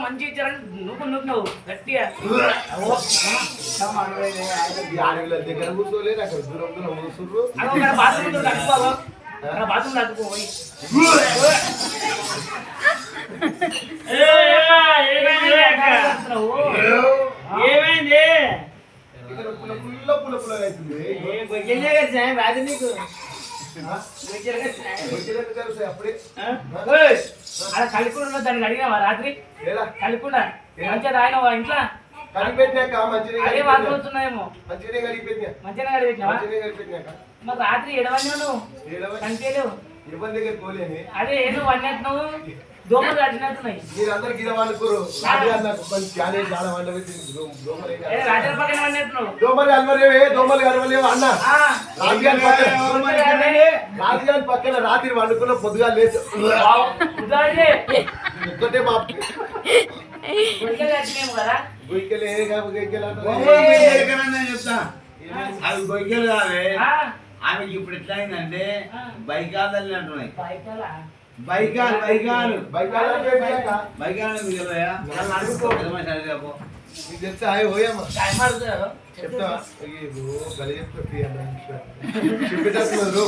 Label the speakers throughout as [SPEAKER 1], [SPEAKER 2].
[SPEAKER 1] మంచి ఇచ్చారని నువ్వు గట్టిగా
[SPEAKER 2] దగ్గర కూర్చోలేదు అక్కడ దూరం దూరం కూర్చుర్రు
[SPEAKER 1] బాత్రూమ్ తక్కువ బాత్రూమ్ తక్కుపోయి ఏమైంది
[SPEAKER 2] పుల్ల పుల్ల పుల్ల అవుతుంది
[SPEAKER 1] రాజు నీకు
[SPEAKER 2] అప్పుడే
[SPEAKER 1] అలా కలిపి దానికి అడిగినావా రాత్రి కలిపినా మంచిగా రాయినవా ఇంట్లో
[SPEAKER 2] కలిపెట్టినాక మంచిగా
[SPEAKER 1] అదే వాసన వస్తున్నాయేమో
[SPEAKER 2] మంచిగా కలిపెట్టినా
[SPEAKER 1] మంచిగా కడిపెట్టినావా మరి రాత్రి ఎడవని నువ్వు కనిపించలేవు
[SPEAKER 2] ఇబ్బంది దగ్గర పోలేని
[SPEAKER 1] అదే ఏదో అన్నట్టు దోమలు కట్టినట్టున్నాయి
[SPEAKER 2] మీరందరూ గిర వండుకోరు
[SPEAKER 1] రాజల పక్కన అన్నట్టున్నావు
[SPEAKER 2] దోమలు కలవలేవే దోమలు కలవలేవు అన్న రాజుగారి పక్కన రాత్రి వండుకున్న పొద్దుగా లేదు ఒక్కటే మా
[SPEAKER 1] కదా
[SPEAKER 3] చెప్తా అవి గొయ్యలు కావే ఆమెకి ఇప్పుడు ఎట్లా అయిందంటే బైకాలు అంటున్నాయి బైకాలు బైకాలు బైకాలు
[SPEAKER 2] తెలుసా పోయామా చెప్తా చెప్పేటట్టున్నారు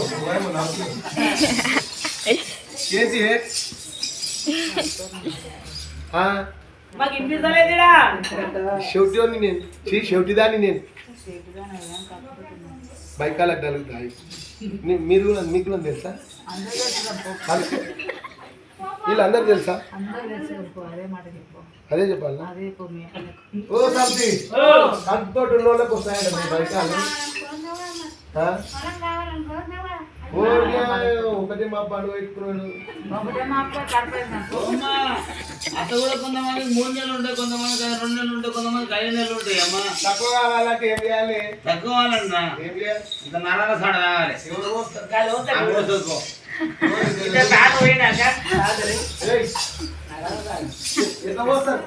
[SPEAKER 2] ఏంటి
[SPEAKER 1] మాకు ఇంపిస్తలేదురా
[SPEAKER 2] షెవటి నేను షెవటి దాన్ని నేను బైకాలకు కలుగుతాయి మీరు మీకు తెలుసా వీళ్ళందరూ తెలుసా అదే చెప్పాలా ఓ సంతి సంతోటి ఉన్న వాళ్ళకి వస్తాయండి మీ బైకాలు ఒకటి మా పండుగ పెట్టుకున్నాడు
[SPEAKER 3] అట్లా కూడా కొంతమంది 3 నెలలు ఉంటాయి కొంతమంది 2 నెలలు ఉంటాయి కొంతమంది 5 నెలలు ఉంటాయి అమ్మా
[SPEAKER 2] తక్కువ కావాలంటే ఏం చేయాలి
[SPEAKER 3] తక్కువ కావాలన్నా
[SPEAKER 2] ఏం చేయాలి
[SPEAKER 3] ఇంత నరాల సాడ కావాలి
[SPEAKER 2] ఎట్లా పోస్తారు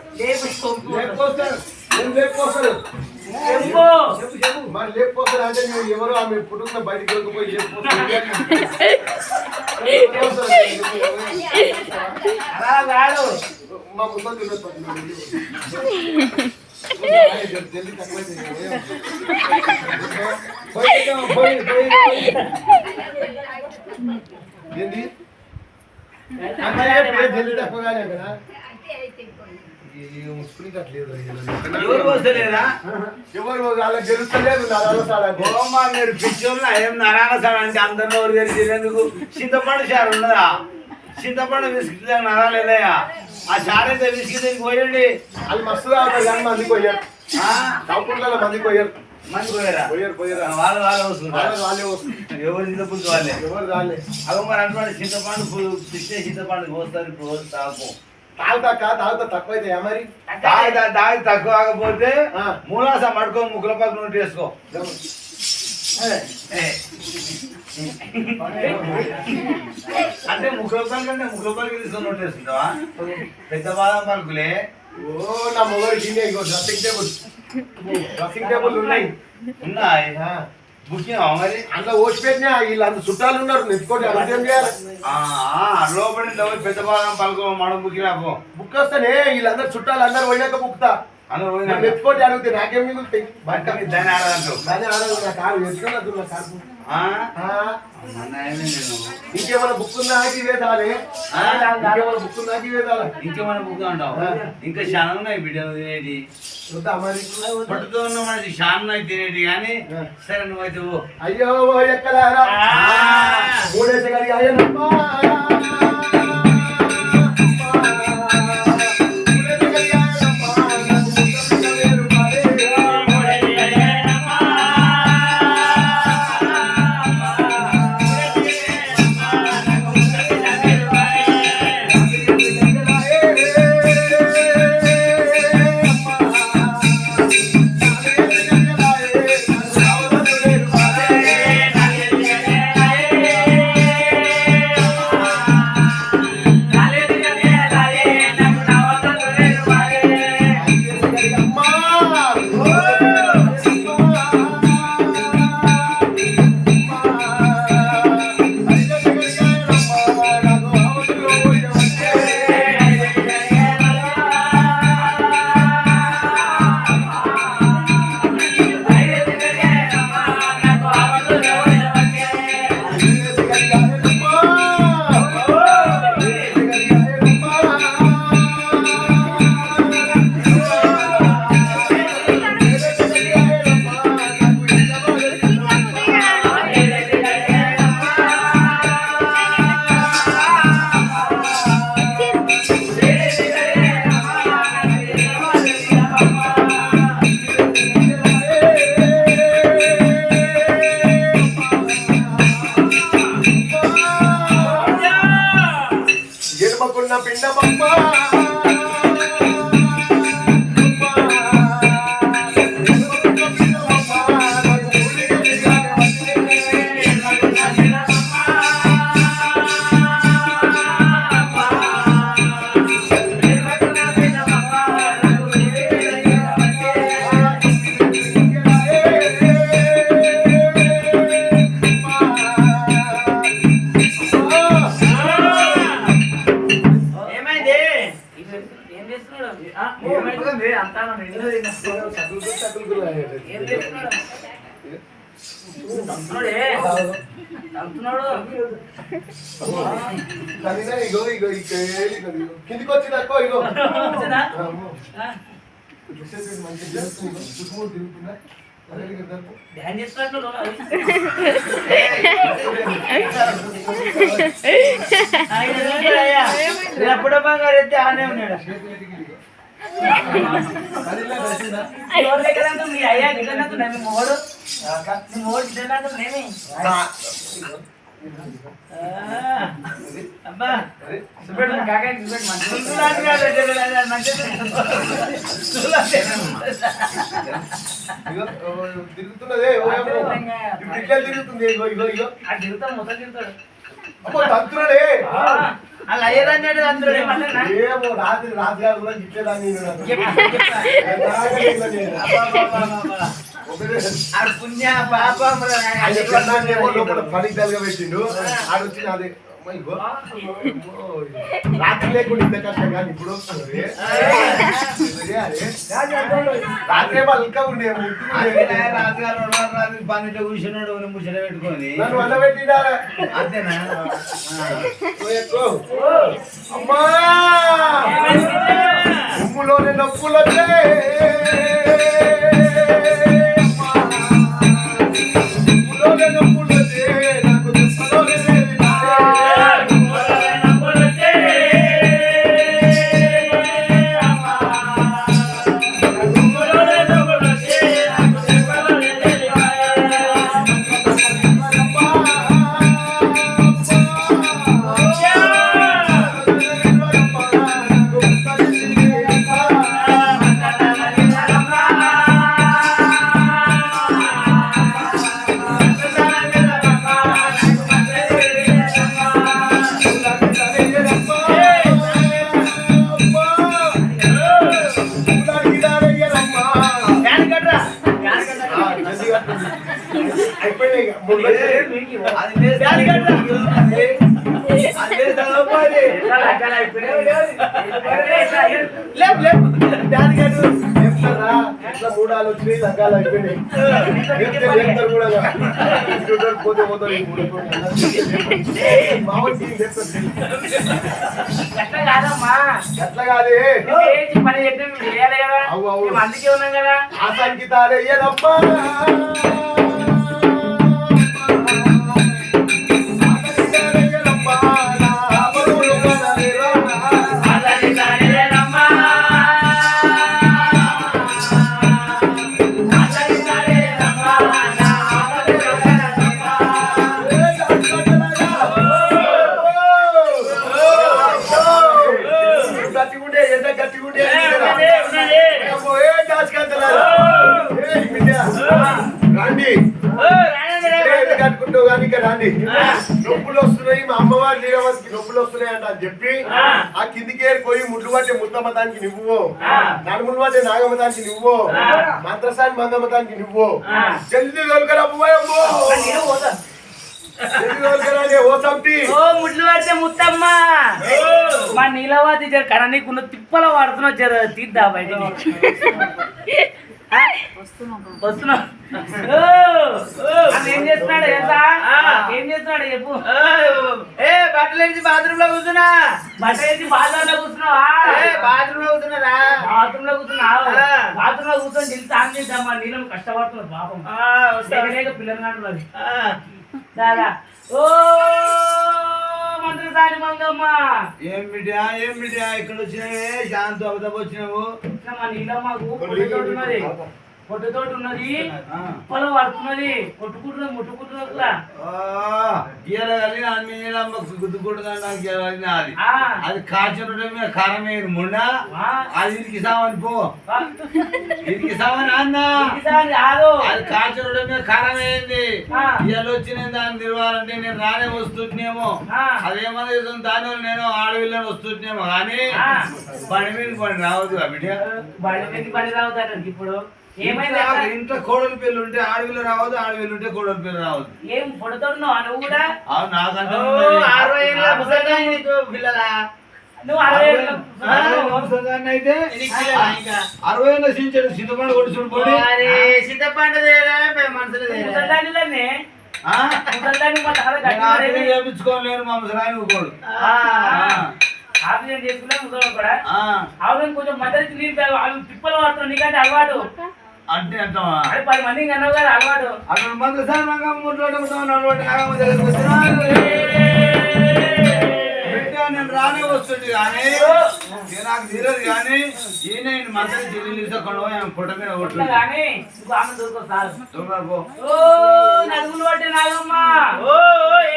[SPEAKER 2] మరి లేకపోతారు అంటే మేము ఎవరు ఆమె పుట్టుకున్న బయటికి వెళ్ళిపోయి మా ముసలి జల్దీ తక్కువ ఏంటి జల్దీ తక్కువగానే కదా ఎవరు అలా గెలుస్తలేదు
[SPEAKER 3] మీరు పిచ్చోళ్ళు ఏం నరాల సార్ అంటే అందరిలో గెలిచేందుకు చింతపండు చారు ఉన్నదా చింతపండు విసికి నరాలు వెళ్ళాయా ఆ చారు అయితే విసికి పోయండి
[SPEAKER 2] అది మస్తు కావాలి కానీ మందికి పోయారు చౌకుంట్లలో మందికి పోయారు
[SPEAKER 3] మంది పోయారా
[SPEAKER 2] పోయారు
[SPEAKER 3] వాళ్ళు వస్తున్నారు
[SPEAKER 2] వాళ్ళే వస్తుంది
[SPEAKER 3] ఎవరు చింతపుంజు వాళ్ళే
[SPEAKER 2] ఎవరు రాలే
[SPEAKER 3] అవి మరి అటువంటి చింతపండు పిచ్చే చింతపండు పోస్తారు ఇప్పుడు రోజు తాగు
[SPEAKER 2] తాగుతా తక్కువ అయితే మరి
[SPEAKER 3] దాగి తక్కువ కాకపోతే మూలాస మడుకొని ముగ్గుల పక్కన నోటి వేసుకో అంటే ముగ్గుల పక్కన ముగ్గుల పక్కన తీసుకొని నోటి వేసుకుంటావా పెద్ద బాదం పలుకులే
[SPEAKER 2] ఓ నా మొగడికి డ్రెస్సింగ్ టేబుల్ ఉన్నాయి
[SPEAKER 3] బుకింగ్ మరి
[SPEAKER 2] అందులో ఓసిపెట్టినా వీళ్ళు అంత చుట్టాలు ఉన్నారు నెత్తుకోండి అర్థం చేయాలి
[SPEAKER 3] లోపడి పెద్ద బాదం పలుకో మనం బుకింగ్ రాపో
[SPEAKER 2] బుక్ వస్తానే వీళ్ళందరూ చుట్టాలు అందరు పోయినాక బుక్తా
[SPEAKER 3] అందరూ పోయినా
[SPEAKER 2] నెత్తుకోండి అడిగితే నాకేం మిగులుతాయి
[SPEAKER 3] దాన్ని ఆడదంటావు
[SPEAKER 2] దాన్ని ఆడదు నా కాదు ఎత్తుకున్నా కాదు ఇంకేమైనా బుక్ ఉందా ఇవే తాలే ఇంకేమైనా బుక్ ఉందా ఇవే తాలే
[SPEAKER 3] ఇంకేమైనా బుక్ అంటావు ఇంకా చాలా ఉన్నాయి బిడ్డలు తినేటి
[SPEAKER 2] చూద్దా మరి
[SPEAKER 3] పట్టుతో ఉన్న మనకి చాలా ఉన్నాయి తినేటి కానీ సరే నువ్వైతే
[SPEAKER 2] అయ్యో ఎక్కలారా మూడేసి గడి అయ్యనమ్మా నిలబెట్టుకున్న పిండమమ్మ కిందికి వచ్చింది అక్కో ఇగో
[SPEAKER 3] ఎప్పుడో బంగారు ఎత్తే ఆనే ఉన్నాడు
[SPEAKER 1] మీ అయ్యా గిట్లన్నట్టు మీ మోడు గిట్లన్నట్టు నేమి అబ్బా
[SPEAKER 2] తిరుగుతున్నదే తిరుగుతుంది ఇగో ఇగో ఇగో
[SPEAKER 1] తిరుగుతాడు మొత్తం తిరుగుతాడు
[SPEAKER 2] అమ్మో తంతుడే
[SPEAKER 1] అలా అయ్యేదన్నాడు అందరూ
[SPEAKER 2] ఏమో రాత్రి రాత్రి కూడా ఇచ్చేదాన్ని
[SPEAKER 3] పుణ్య పాపం
[SPEAKER 2] లోపల పనికి తలగా పెట్టిండు ఆడొచ్చి అదే రాత్రి లేకుండా ఇంత కష్టం కానీ ఇప్పుడు రాత్రి పలక ఉండే
[SPEAKER 3] రాత్రి పన్నెండు కూర్చున్నాడు ముచ్చట పెట్టుకొని
[SPEAKER 2] నన్ను వంద పెట్టిండా
[SPEAKER 3] అంతేనా
[SPEAKER 2] అమ్మా ఉమ్ములోనే నొప్పులు వచ్చాయి మూడాలు వచ్చినాయి లగ్గాలు అయిపోయినాయి పోతే పోతారు ఎట్లా కాదే
[SPEAKER 1] పని చెప్పి అందుకే ఉన్నాం కదా
[SPEAKER 2] ఆ సంగీతాలే ఏదమ్మా నొప్పులు వస్తున్నాయి మా అమ్మవారి లీలవతికి నొప్పులు వస్తున్నాయి అంట అని చెప్పి ఆ కిందికే పోయి ముడ్లు పట్టే ముద్దమ్మతానికి నువ్వు నడుములు పట్టే నాగమ్మతానికి నువ్వు మంత్రసాని మందమ్మతానికి నువ్వు జల్దీ దొరకరా పోయమ్మో
[SPEAKER 1] ముడ్లు పడితే ముత్తమ్మ మా నీలవాతి జర కరణీకున్న తిప్పల వాడుతున్నావు జర తీద్దా బయట వస్తున్నా ఏం చేస్తున్నాడు ఏం చేస్తున్నాడు చెప్పు
[SPEAKER 3] బట్టలు వేసి బాత్రూమ్ లో కూర్చున్నా
[SPEAKER 1] బట్టలు వేసి బాత్రూమ్ లో కూర్చున్నావా
[SPEAKER 3] బాత్రూమ్ లో కూర్చున్నారా
[SPEAKER 1] బాత్రూమ్ లో కూర్చున్నావు బాత్రూమ్ లో కూర్చొని దిల్ తాను చేద్దామా నీళ్ళని కష్టపడుతున్నారు పాపం లేక పిల్లలు కాదు దాదా ఓ మంత్రసాని మంగమ్మ
[SPEAKER 3] ఏం బిడ్డా ఇక్కడ వచ్చినావే శాంతి అవతపు వచ్చినావు
[SPEAKER 1] మా నీళ్ళమ్మకు ఉన్నది పొట్టుతోటి ఉన్నది పొలం పడుతున్నది కొట్టుకుంటున్నది ముట్టుకుంటున్నదిలా
[SPEAKER 3] అది కాచడం కారమే ముండ అది ఇరికి సావని పో ఇరికి సావని అన్న అది కాచడమే కారమైంది ఇవాళ వచ్చిన దాన్ని తిరగాలంటే నేను రానే వస్తుంటేమో అదేమన్నా దాని వల్ల నేను ఆడవిల్లని వస్తుంటేమో కానీ బండి మీద బండి రావద్దు బిడ్డ
[SPEAKER 1] బండి మీద బండి రావద్దు ఇప్పుడు
[SPEAKER 3] ఇంట్లో కోడలి పిల్లలు ఉంటే ఆడవిల్లు రావద్దు ఆడవిల్లు ఉంటే కోడలి పిల్లలు రావద్దు
[SPEAKER 1] ఏం పొడుతున్నావు నువ్వు కూడా
[SPEAKER 3] నాకంటే
[SPEAKER 1] 60 ఏళ్ళ ముసలి పిల్లలా నువ్వు 60
[SPEAKER 3] అయితే 60 ఏళ్ళ చింతపండు కొడుచుని పోయి
[SPEAKER 1] చింతపండు
[SPEAKER 3] చేపించుకోలేను మా ముసలాయన ఊకోడు
[SPEAKER 1] ఆపరేషన్ చేసుకున్నా ముసలి కూడా అవును కొంచెం మద్దతు నీళ్ళు తిప్పలు పడుతున్నావు నీకంటే అలవాటు
[SPEAKER 3] అంటే అంటావా
[SPEAKER 1] 10 మందికి అన్నావు కదా అలవాటు
[SPEAKER 3] అక్కడ మంది సార్ నేను రానే వస్తుంది కానీ నాకు తీరదు కానీ ఈయన మంత్రి చెల్లి పుట్ట మీద కొట్టు
[SPEAKER 1] కానీ ఆమె దొరుకుతారు నడుగులు పట్టే నాగమ్మా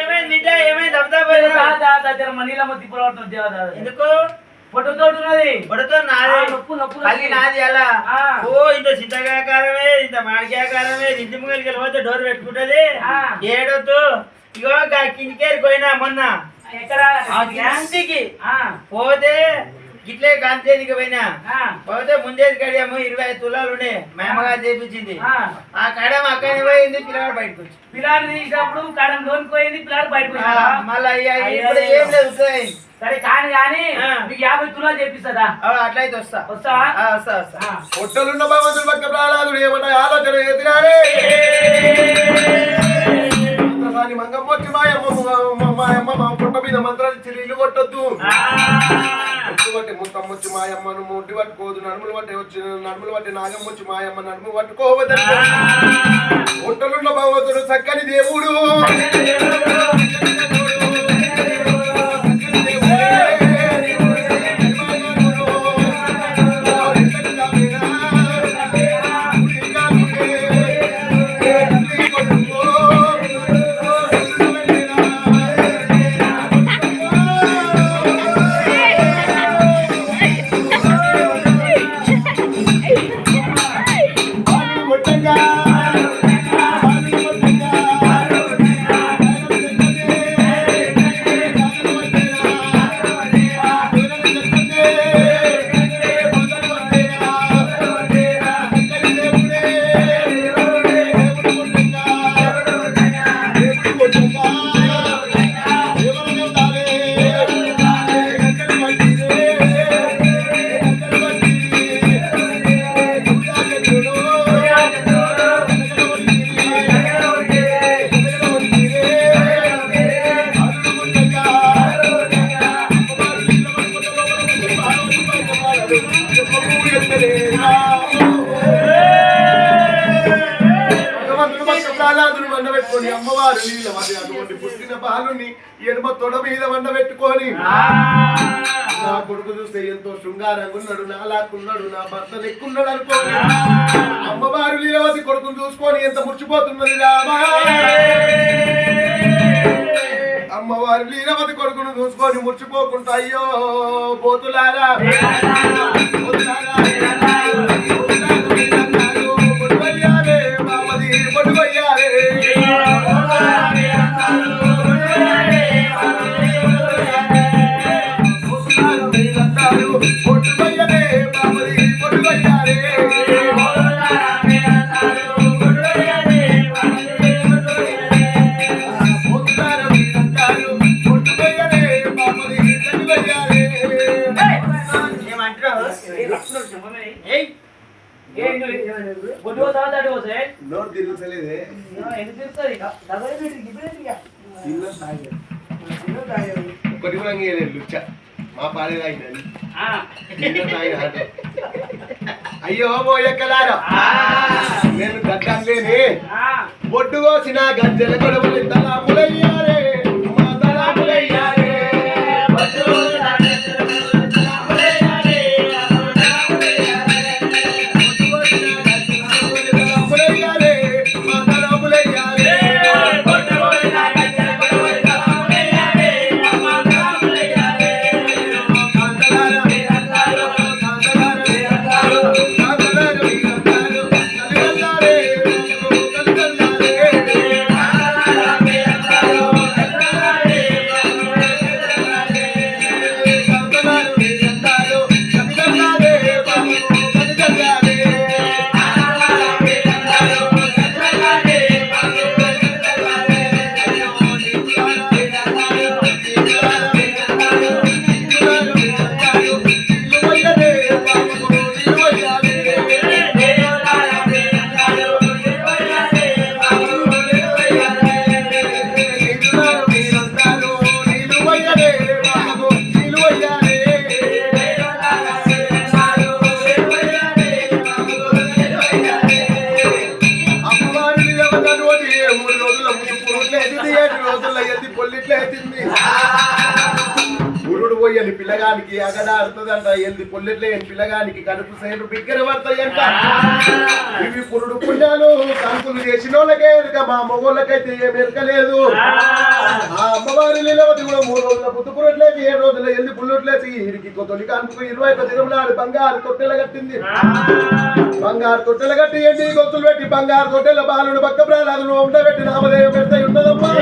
[SPEAKER 1] ఏమైంది నిజ ఏమైంది దబ్దా మనీలమ్మ తిప్పలు పడుతుంది ఎందుకు పొట్టుతో ఉన్నది పొట్టుతో నాది నొప్పు నొప్పు మళ్ళీ నాది అలా ఇంత చింతకాయకారమే ఇంత మాడికాయకారమే ఇంటి ముంగలికి వెళ్ళిపోతే డోర్ పెట్టుకుంటది ఏడొద్దు ఇగో కిందికేరి పోయినా మొన్న ఎక్కడ పోతే గిట్లే కాంతేదికి పోయినా పోతే ముందేది కడియాము 25 తులాలు ఉండే మేమగా చేపించింది ఆ కడం అక్కడికి పోయింది పిల్లగాడు బయటకు వచ్చి పిల్లాడు తీసినప్పుడు కడం లోనికి పోయింది పిల్లాడు బయటకు వచ్చి మళ్ళీ ఏం లేదు సరే కానీ కానీ మీకు 50 తులాలు చేపిస్తుందా అట్లయితే వస్తా వస్తా
[SPEAKER 2] పొట్టలున్న భగవంతుడు పక్క ప్రాణాదుడు ఏమన్నా ఆలోచన ఎదిరాడే మంగమ్మ వచ్చి మాయమ్మ మా పుట్ట మీద మంత్రాలు చిల్లు కొట్టొద్దు కొట్టి ముత్తమ్మ వచ్చి మాయమ్మను ముడ్డి పట్టుకోవద్దు నడుములు పట్టి నాగమ్మ వచ్చి మాయమ్మ నడుము పట్టుకోవద్దు పుట్టలున్న భగవంతుడు చక్కని దేవుడు అమ్మవారు నీళ్ళ మధ్య అటువంటి పుట్టిన పాలుని ఎడమ తొడ మీద వండ పెట్టుకొని నా కొడుకు చూస్తే ఎంతో శృంగారంగా ఉన్నాడు నాలాక్కున్నాడు నా భర్త లెక్కున్నాడు అనుకోని అమ్మవారు లీలవతి కొడుకును చూసుకొని ఎంత మురిచిపోతున్నది రామా అమ్మవారు లీలవతి కొడుకును చూసుకొని మురిచిపోకుండా అయ్యో పోతులారా నోరు తిరుగుతలేదే ఒకటి కూడా లుచ్చ మా పాడే అయ్యో పోయక్కలారా నేను గడ్డం లేని బొడ్డు కోసిన గజ్జల గొడవలు తలాములయ్యారే మా తలాములయ్యారే మామకు నీళ్ళు వయ్యాలే అమ్మవారిని దేవతోటి 3 రోజుల ముందు పురుట్లేసింది 7 రోజుల్లో ఎత్తి పొల్లిట్లేసింది గురుడు పోయని పిల్లగానికి అగడ అడుతుందంట ఎల్ది పొల్లెట్లే పిల్లగానికి కడుపు సైడు బిగ్గర పడతాయంట ఇవి పురుడు పుణ్యాలు కంకులు చేసిన వాళ్ళకే ఎరుక మా మగోళ్ళకైతే ఏం ఎరకలేదు ఆ అమ్మవారి లీలవతి కూడా 3 రోజుల పుట్టు పురట్లేసి 7 రోజుల ఎల్ది పుల్లొట్లేసి వీరికి తొలి కానుకు 21 దినములాడు బంగారు తొట్టెల కట్టింది బంగారు తొట్టెల కట్టి ఎండి గొత్తులు పెట్టి బంగారు తొట్టెల బాలుడు పక్క ప్రాణాలు ఉండబెట్టి నామదేవం పెడతాయి ఉన్నదమ్మా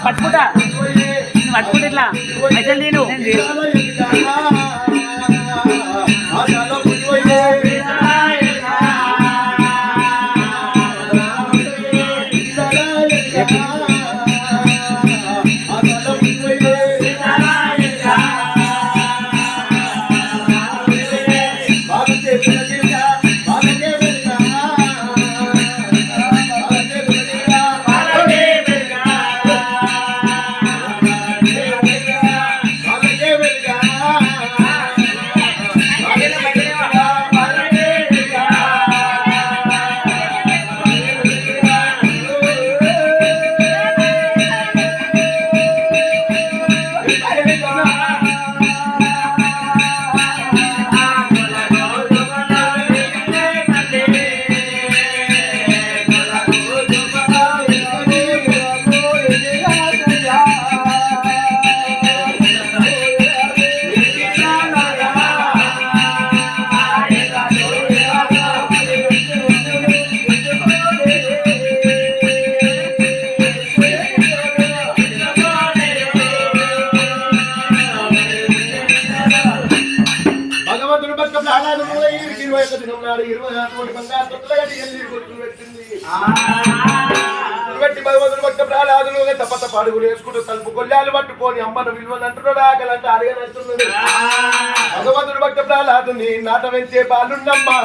[SPEAKER 1] పట్టుకుంటా ఇట్లా అయితే నేను
[SPEAKER 2] పడుగులు వేసుకుంటూ తలుపు కొల్లాలు పట్టుకొని అమ్మను విలువని అంటున్నాడు ఆకలంటే అడగనంటున్నాడు భగవంతుడు భక్త ప్రహ్లాదుని నాట వెంచే పాలున్నమ్మా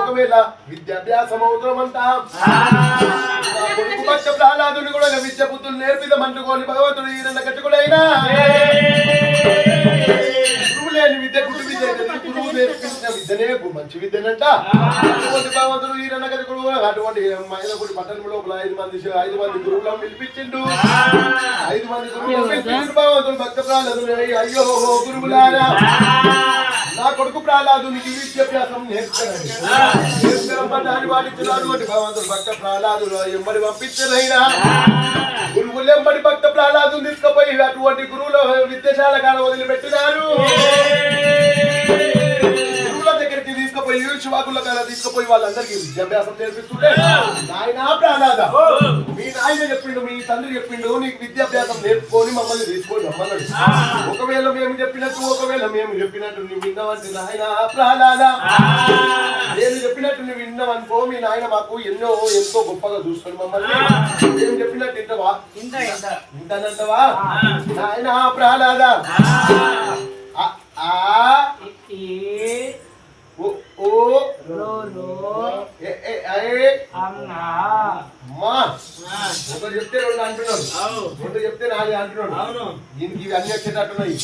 [SPEAKER 2] ఒకవేళ విద్యాభ్యాసం అవసరమంట కొడుకు భక్త ప్రహ్లాదుని కూడా విద్య బుద్ధులు నేర్పిదమంటుకోని భగవంతుడు ఈయన కట్టుకుడైనా గురువు లేని విద్య గురు విద్య గురువు నేర్పించిన విద్యనే మంచి విద్యనంట అటువంటి భగవంతుడు ఈయన కట్టుకుడు అటువంటి మైలపూడి పట్టణం లోపల 5 మంది గురువులను పిలిపించిండు 5 మంది గురువులు పిలిపించిండు భగవంతుడు భక్త ప్రహ్లాదుని అయ్యో గురువులారా నా కొడుకు ప్రహ్లాదునికి విద్యాభ్యాసం నేర్చుకోవడానికి వాటించినటువంటి భగవంతుడు భక్త ప్రహ్లాదులు ఎంబడి పంపించరైనా గురువులు ఎంబడి భక్త ప్రహ్లాదు తీసుకుపోయి అటువంటి గురువుల విద్యాశాల కాడ వదిలిపెట్టినారు గురువుల దగ్గరికి తీసుకుపోయి శివాకుల కాడ తీసుకుపోయి వాళ్ళందరికీ విద్యాభ్యాసం నేర్పిస్తుంటే నాయన ప్రహ్లాద మీ నాయన చెప్పిండు మీ తండ్రి చెప్పిండు నీకు విద్యాభ్యాసం నేర్చుకొని మమ్మల్ని తీసుకొని రమ్మన్నాడు ఒకవేళ మేము చెప్పినట్టు నువ్వు విన్నావంటే నాయన ప్రహ్లాద నేను చెప్పినట్టు నువ్వు విన్నావనుకో మీ నాయన మాకు ఎంతో గొప్పగా చూసుకొని మమ్మల్ని నేను చెప్పినట్టు ఇంటనంటవా నాయన ప్రహ్లాద ఒకరు చెప్తే 2 అంటున్నాడు 2 చెప్తే 4 అంటున్నాడు దీనికి ఇవి అన్ని వచ్చేటట్టున్నాయి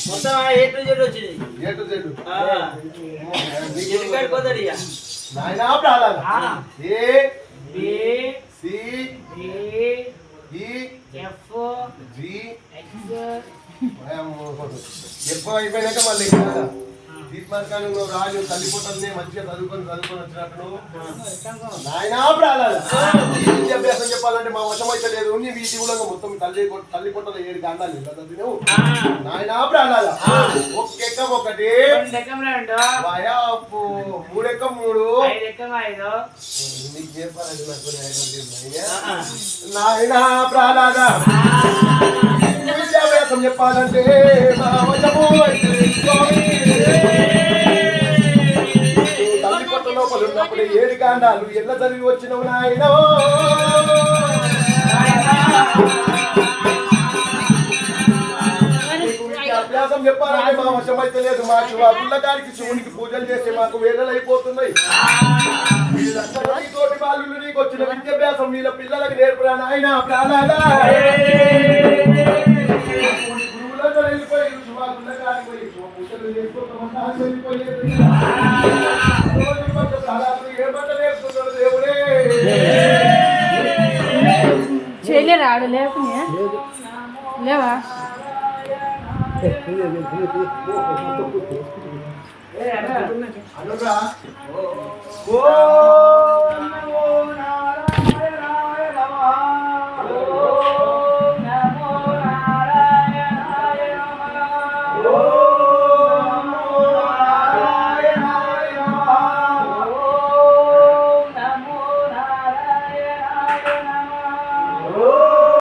[SPEAKER 2] నాయనా Prahlada A B C D E F G ఎక్కువ అయిపోయినాక మళ్ళీ దీపాకాలు రాజు తల్లిపోతల్ని మంచిగా చదువుకొని వచ్చినట్టు నాయనా ప్రహ్లాద విద్యాభ్యాసం చెప్పాలంటే మా వశం అయితే లేదు నీ వీటి కూడా మొత్తం తల్లి పొట్టలు 7 గంటలు చదివినావు నాయనా ప్రహ్లాద ఒక్కెక్కం 1 3 నీకు చెప్పాలంటే నాయనా ప్రహ్లాద విద్యాభ్యాసం చెప్పాలంటే మా వశము తల్లి కొత్త లోపల ఉన్నప్పుడు 7 కాండాలు ఎట్లా చదివి వచ్చినవు నాయన అభ్యాసం చెప్పాలంటే మా వశం అయితే లేదు మా గుళ్ళగారికి శివునికి పూజలు చేస్తే మాకు వేళలు అయిపోతున్నాయి తోటి వాళ్ళు నీకు వచ్చిన విద్యాభ్యాసం వీళ్ళ పిల్లలకు నేర్పురా నాయన ప్రహ్లాద గురువులలో వెళ్ళిపోయి గుళ్ళగారికి పోయి పూజలు చేసుకోవాలి
[SPEAKER 4] చేయలేరాడు లేకునే లేవా
[SPEAKER 2] అనురా